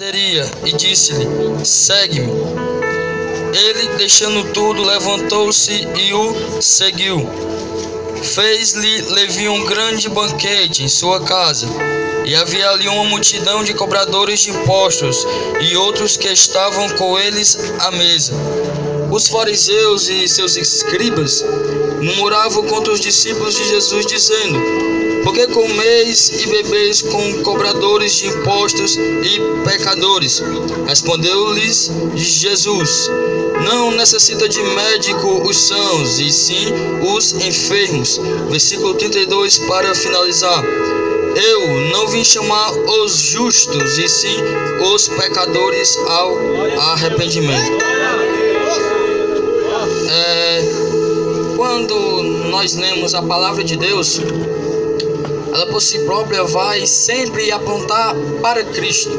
E disse-lhe: segue-me. Ele, deixando tudo, levantou-se e o seguiu. Fez-lhe Levi um grande banquete em sua casa, e havia ali uma multidão de cobradores de impostos e outros que estavam com eles à mesa. Os fariseus e seus escribas murmuravam contra os discípulos de Jesus, dizendo: por que comeis e bebeis com cobradores de impostos e pecadores? Respondeu-lhes Jesus: não necessita de médico os sãos, e sim os enfermos. Versículo 32 para finalizar. Eu não vim chamar os justos, e sim os pecadores ao arrependimento. Quando nós lemos a palavra de Deus, ela por si própria vai sempre apontar para Cristo.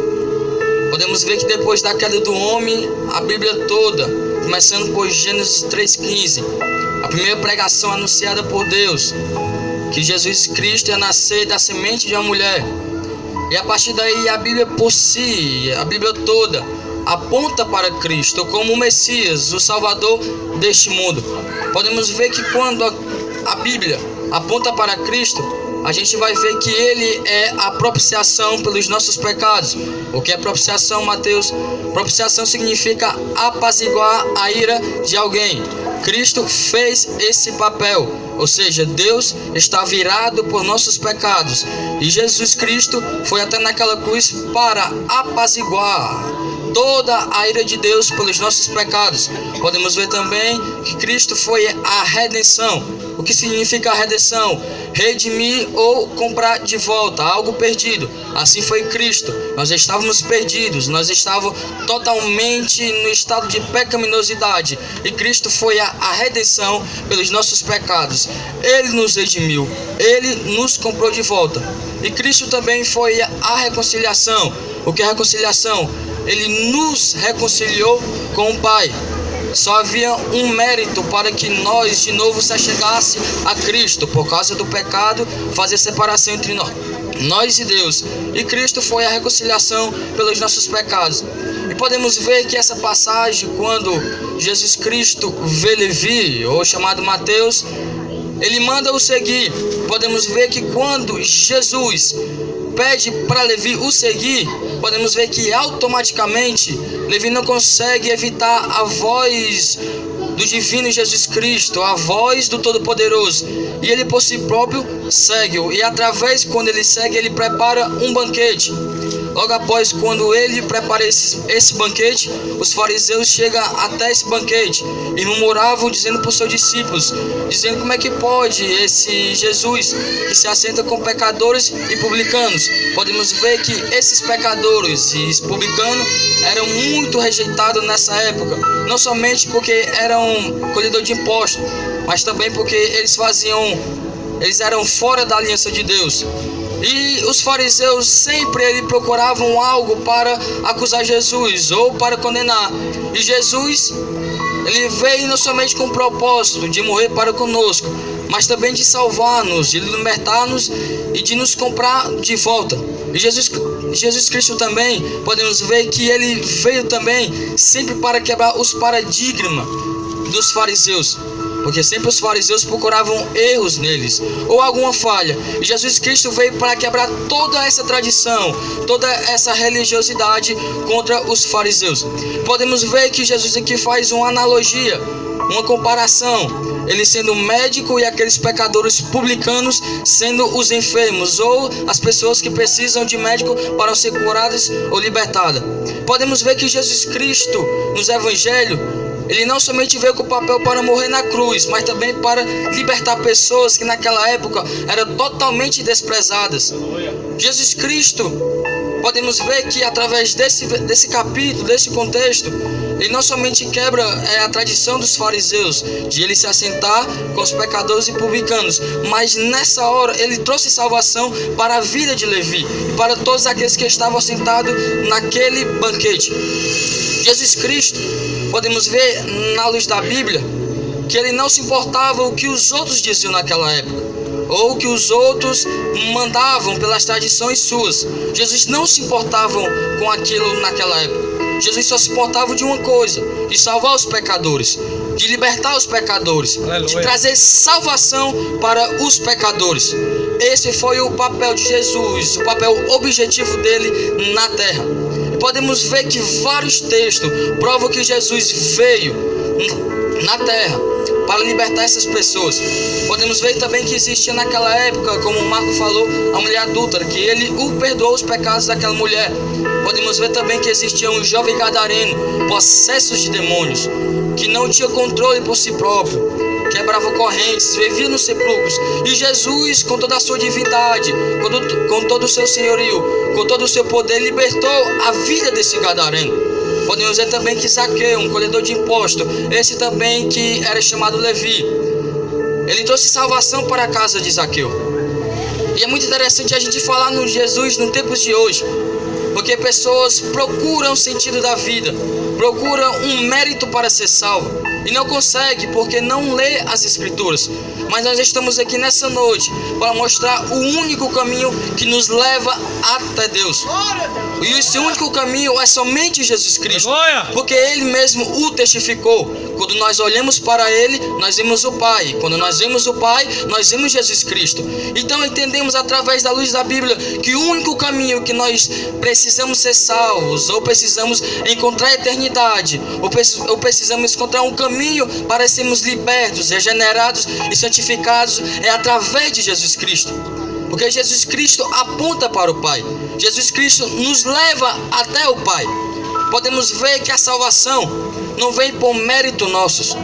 Podemos ver que depois da queda do homem, a Bíblia toda, começando por Gênesis 3,15, a primeira pregação anunciada por Deus, que Jesus Cristo ia nascer da semente de uma mulher. E a partir daí a Bíblia por si, a Bíblia toda, aponta para Cristo como o Messias, o Salvador deste mundo. Podemos ver que quando a Bíblia aponta para Cristo, a gente vai ver que Ele é a propiciação pelos nossos pecados. O que é propiciação, Mateus? Propiciação significa apaziguar a ira de alguém. Cristo fez esse papel, ou seja, Deus está virado por nossos pecados. E Jesus Cristo foi até naquela cruz para apaziguar toda a ira de Deus pelos nossos pecados. Podemos ver também que Cristo foi a redenção. O que significa a redenção? Redimir ou comprar de volta algo perdido. Assim foi Cristo. Nós estávamos perdidos, nós estávamos totalmente no estado de pecaminosidade, e Cristo foi a redenção pelos nossos pecados. Ele nos redimiu, Ele nos comprou de volta. E Cristo também foi a reconciliação. O que é reconciliação? Ele nos reconciliou com o Pai. Só havia um mérito para que nós de novo se achegasse a Cristo. Por causa do pecado, fazer separação entre nós e Deus. E Cristo foi a reconciliação pelos nossos pecados. E podemos ver que essa passagem, quando Jesus Cristo vê Levi, ou chamado Mateus, ele manda o seguir. Podemos ver que quando Jesus pede para Levi o seguir, podemos ver que automaticamente Levi não consegue evitar a voz do divino Jesus Cristo, a voz do Todo-Poderoso, e ele por si próprio segue-o. E através, quando ele segue, ele prepara um banquete. Logo após, quando ele prepara esse banquete, os fariseus chegam até esse banquete e murmuravam, dizendo para os seus discípulos, dizendo: como é que pode esse Jesus que se assenta com pecadores e publicanos? Podemos ver que esses pecadores e publicanos eram muito rejeitados nessa época, não somente porque eram colhedores de impostos, mas também porque eles eram fora da aliança de Deus. E os fariseus sempre procuravam algo para acusar Jesus ou para condenar. E Jesus, ele veio não somente com o propósito de morrer para conosco, mas também de salvar-nos, de libertar-nos e de nos comprar de volta. E Jesus Cristo também, podemos ver que ele veio também sempre para quebrar os paradigmas dos fariseus, porque sempre os fariseus procuravam erros neles ou alguma falha. E Jesus Cristo veio para quebrar toda essa tradição, toda essa religiosidade contra os fariseus. Podemos ver que Jesus aqui faz uma analogia, uma comparação, ele sendo médico e aqueles pecadores publicanos sendo os enfermos ou as pessoas que precisam de médico para ser curadas ou libertadas. Podemos ver que Jesus Cristo nos evangelhos, ele não somente veio com o papel para morrer na cruz, mas também para libertar pessoas que naquela época eram totalmente desprezadas. Jesus Cristo, podemos ver que através desse capítulo, desse contexto, ele não somente quebra a tradição dos fariseus, de ele se assentar com os pecadores e publicanos, mas nessa hora ele trouxe salvação para a vida de Levi e para todos aqueles que estavam sentados naquele banquete. Jesus Cristo, podemos ver na luz da Bíblia, que ele não se importava o que os outros diziam naquela época. ou que os outros mandavam pelas tradições suas. Jesus não se importava com aquilo naquela época. Jesus só se importava de uma coisa: de salvar os pecadores, de libertar os pecadores, Aleluia. de trazer salvação para os pecadores. Esse foi o papel de Jesus, o papel objetivo dele na terra. E podemos ver que vários textos provam que Jesus veio na terra para libertar essas pessoas. Podemos ver também que existia naquela época, como o Marco falou, a mulher adúltera, que ele perdoou os pecados daquela mulher. Podemos ver também que existia um jovem gadareno, possessos de demônios, que não tinha controle por si próprio, quebrava correntes, vivia nos sepulcros. E Jesus, com toda a sua divindade, com todo o seu senhorio, com todo o seu poder, libertou a vida desse gadareno. Podemos ver também que Zaqueu, um colhedor de impostos, esse também que era chamado Levi, ele trouxe salvação para a casa de Zaqueu. E é muito interessante a gente falar no Jesus nos tempos de hoje, porque pessoas procuram o sentido da vida, procuram um mérito para ser salvo, e não consegue porque não lê as Escrituras. Mas nós estamos aqui nessa noite para mostrar o único caminho que nos leva até Deus. E esse único caminho é somente Jesus Cristo, porque Ele mesmo o testificou. Quando nós olhamos para Ele, nós vemos o Pai. Quando nós vemos o Pai, nós vemos Jesus Cristo. Então entendemos através da luz da Bíblia que o único caminho que nós precisamos ser salvos, ou precisamos encontrar a eternidade, ou precisamos encontrar um caminho para sermos libertos, regenerados e santificados, é através de Jesus Cristo. Porque Jesus Cristo aponta para o Pai. Jesus Cristo nos leva até o Pai. Podemos ver que a salvação não vem por mérito nossos.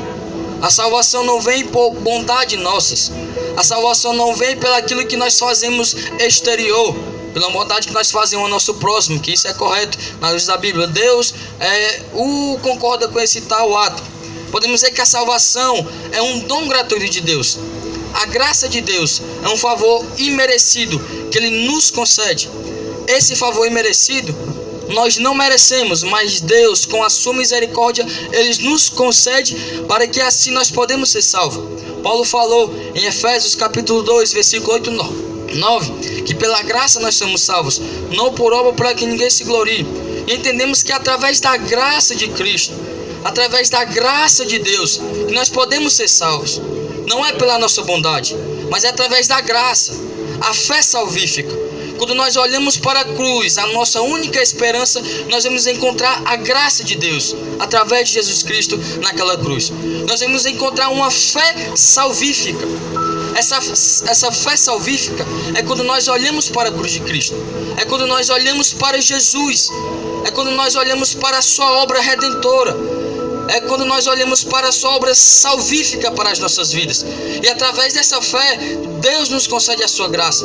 A salvação não vem por bondade nossas. A salvação não vem pelo aquilo que nós fazemos exterior, pela bondade que nós fazemos ao nosso próximo, que isso é correto na luz da Bíblia. Deus concorda com esse tal ato. Podemos dizer que a salvação é um dom gratuito de Deus. A graça de Deus é um favor imerecido que Ele nos concede. Esse favor imerecido nós não merecemos, mas Deus, com a sua misericórdia, Ele nos concede para que assim nós podemos ser salvos. Paulo falou em Efésios capítulo 2, versículo 8 e 9, que pela graça nós somos salvos, não por obra para que ninguém se glorie. E entendemos que através da graça de Cristo, através da graça de Deus, que nós podemos ser salvos. Não é pela nossa bondade, mas é através da graça, a fé salvífica. Quando nós olhamos para a cruz, a nossa única esperança, nós vamos encontrar a graça de Deus, através de Jesus Cristo naquela cruz. Nós vamos encontrar uma fé salvífica. Essa fé salvífica é quando nós olhamos para a cruz de Cristo. É quando nós olhamos para Jesus. É quando nós olhamos para a sua obra redentora. É quando nós olhamos para a sua obra salvífica para as nossas vidas. E através dessa fé, Deus nos concede a sua graça.